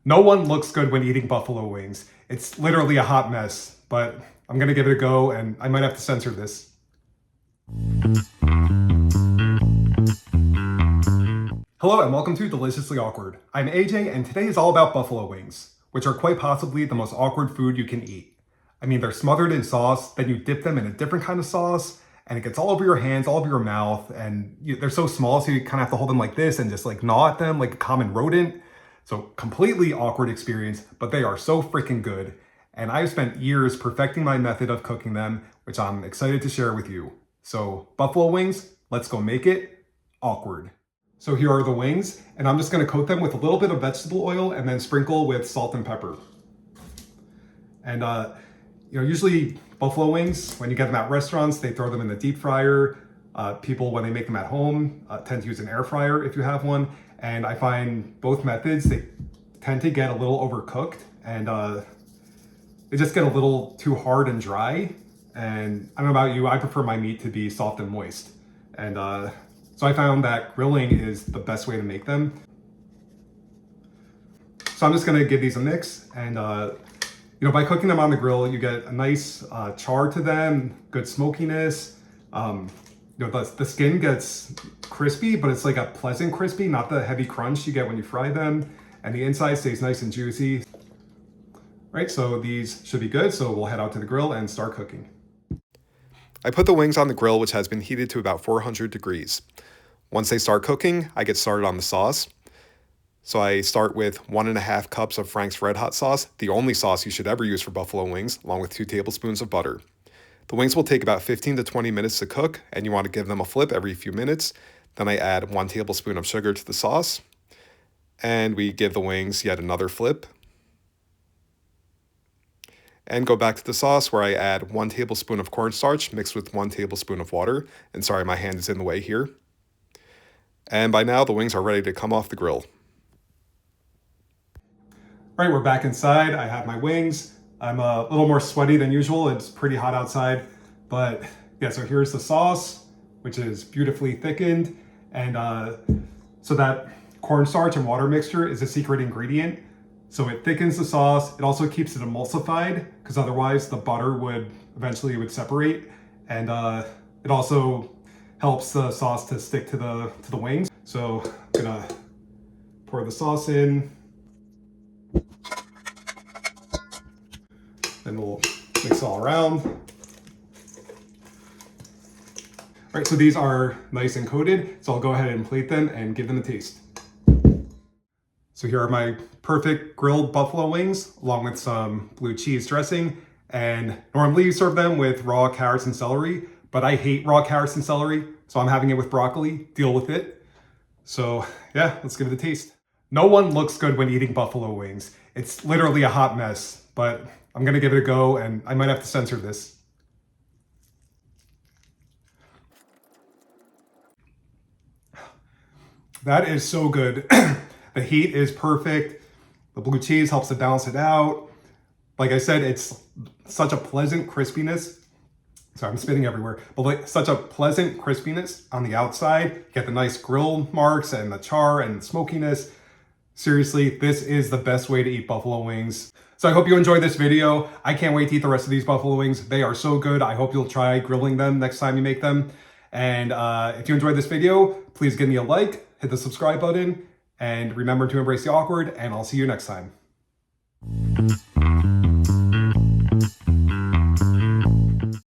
No one looks good when eating buffalo wings. It's literally a hot mess, but I'm gonna give it a go and I might have to censor this. Hello and welcome to Deliciously Awkward. I'm AJ and today is all about buffalo wings, which are quite possibly the most awkward food you can eat. I mean, they're smothered in sauce, then you dip them in a different kind of sauce, and it gets all over your hands, all over your mouth, and they're so small so you kind of have to hold them like this and just like gnaw at them like a common rodent. So completely awkward experience, but they are so freaking good. And I've spent years perfecting my method of cooking them, which I'm excited to share with you. So buffalo wings, let's go make it awkward. So here are the wings, and I'm just gonna coat them with a little bit of vegetable oil and then sprinkle with salt and pepper. And usually buffalo wings, when you get them at restaurants, they throw them in the deep fryer. People, when they make them at home, tend to use an air fryer if you have one. And I find both methods, they tend to get a little overcooked and they just get a little too hard and dry. And I don't know about you, I prefer my meat to be soft and moist. And so I found that grilling is the best way to make them. So I'm just gonna give these a mix and by cooking them on the grill, you get a nice char to them, good smokiness. The skin gets crispy, but it's like a pleasant crispy, not the heavy crunch you get when you fry them. And the inside stays nice and juicy. Right, so these should be good. So we'll head out to the grill and start cooking. I put the wings on the grill, which has been heated to about 400 degrees. Once they start cooking, I get started on the sauce. So I start with 1.5 cups of Frank's Red Hot sauce, the only sauce you should ever use for buffalo wings, along with 2 tablespoons of butter. The wings will take about 15 to 20 minutes to cook, and you want to give them a flip every few minutes. Then I add 1 tablespoon of sugar to the sauce, and we give the wings yet another flip. And go back to the sauce where I add 1 tablespoon of cornstarch mixed with 1 tablespoon of water. And sorry, my hand is in the way here. And by now, the wings are ready to come off the grill. All right, we're back inside. I have my wings. I'm a little more sweaty than usual. It's pretty hot outside, but yeah, so here's the sauce, which is beautifully thickened. And so that cornstarch and water mixture is a secret ingredient. So it thickens the sauce. It also keeps it emulsified because otherwise the butter would eventually separate. And it also helps the sauce to stick to the wings. So I'm gonna pour the sauce in. Then we'll mix it all around. All right, so these are nice and coated, so I'll go ahead and plate them and give them a taste. So here are my perfect grilled buffalo wings, along with some blue cheese dressing. And normally you serve them with raw carrots and celery, but I hate raw carrots and celery, so I'm having it with broccoli. Deal with it. So yeah, let's give it a taste. No one looks good when eating buffalo wings. It's literally a hot mess, but I'm gonna give it a go and I might have to censor this. That is so good. The heat is perfect. The blue cheese helps to balance it out. Like I said, it's such a pleasant crispiness. Sorry, I'm spitting everywhere. But like such a pleasant crispiness on the outside. You get the nice grill marks and the char and smokiness. Seriously, this is the best way to eat buffalo wings. So I hope you enjoyed this video. I can't wait to eat the rest of these buffalo wings. They are so good. I hope you'll try grilling them next time you make them. And if you enjoyed this video, please give me a like, hit the subscribe button, and remember to embrace the awkward, and I'll see you next time.